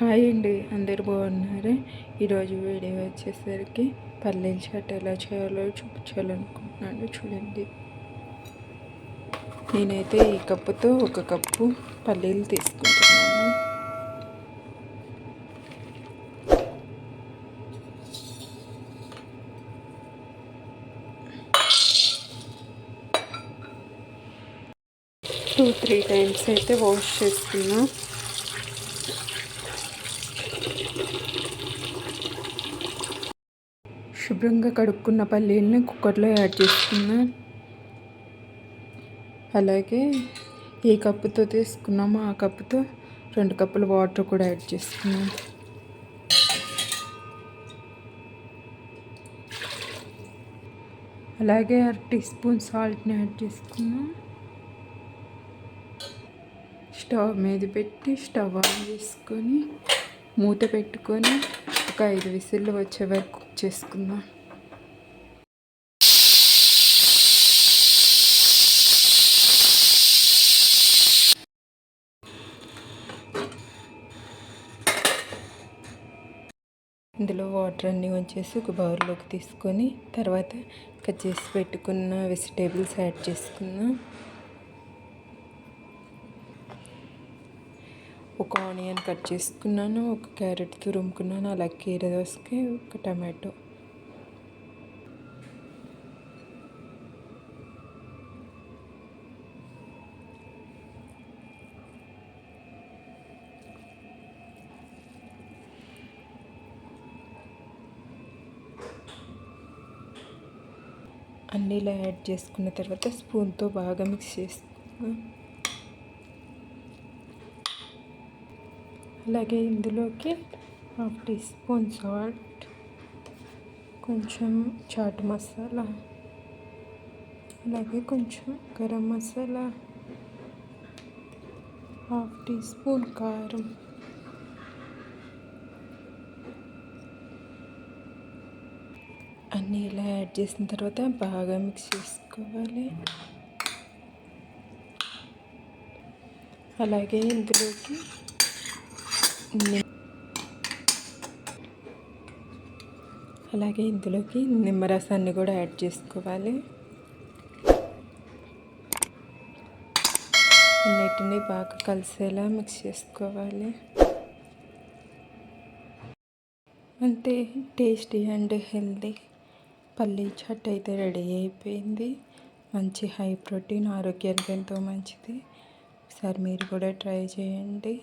Hi అండి, అందరు బాగున్నారు. ఈరోజు వీడియో వచ్చేసరికి పల్లీల చాట్ ఎలా చేయాలో చూపించాలనుకుంటున్నాను. చూడండి, నేనైతే ఈ కప్పుతో 1 కప్పు పల్లీలు తీసుకుంటున్నాను. టూ 3 టైమ్స్ అయితే వాష్ చేసుకున్నా. శుభ్రంగా కడుక్కున్న పల్లీలని కుక్కర్లో యాడ్ చేసుకున్నా. అలాగే ఏ కప్పుతో తీసుకున్నామో ఆ కప్పుతో 2 కప్పుల వాటర్ కూడా యాడ్ చేసుకున్నాం. అలాగే 1/2 టీ స్పూన్ సాల్ట్ని యాడ్ చేసుకున్నాం. స్టవ్ మీద పెట్టి స్టవ్ ఆన్ చేసుకొని మూత పెట్టుకొని ఒక 5 విజిల్లు వచ్చే వరకు కుక్ చేసుకుందాం. ఇందులో వాటర్ అన్నీ వంచేసి ఒక బౌల్లోకి తీసుకొని తర్వాత కట్ చేసి పెట్టుకున్న వెజిటేబుల్స్ యాడ్ చేసుకుందాం. ఒక ఆనియన్ కట్ చేసుకున్నాను, ఒక క్యారెట్ తురుముకున్నాను, అలాగే కీర దోసకాయ, ఒక టమాటో. అన్నీ ఇలా యాడ్ చేసుకున్న తర్వాత స్పూన్తో బాగా మిక్స్ చేసుకున్నాం. అలాగే ఇందులోకి 1/2 టీ స్పూన్ సాల్ట్, కొంచెం చాట్ మసాలా, అలాగే కొంచెం గరం మసాలా, 1/2 టీ స్పూన్ కారం, అన్నీ ఇలా యాడ్ చేసిన తర్వాత బాగా మిక్స్ చేసుకోవాలి. అలాగే ఇందులోకి నిమ్మరసాన్ని కూడా యాడ్ చేసుకోవాలి. అన్నిటినీ బాగా కలిసేలా మిక్స్ చేసుకోవాలి. అంతే, టేస్టీ అండ్ హెల్దీ పల్లీ చాట్ అయితే రెడీ అయిపోయింది. మంచి హై ప్రోటీన్, ఆరోగ్యానికి ఎంతో మంచిది. ఒకసారి మీరు కూడా ట్రై చేయండి.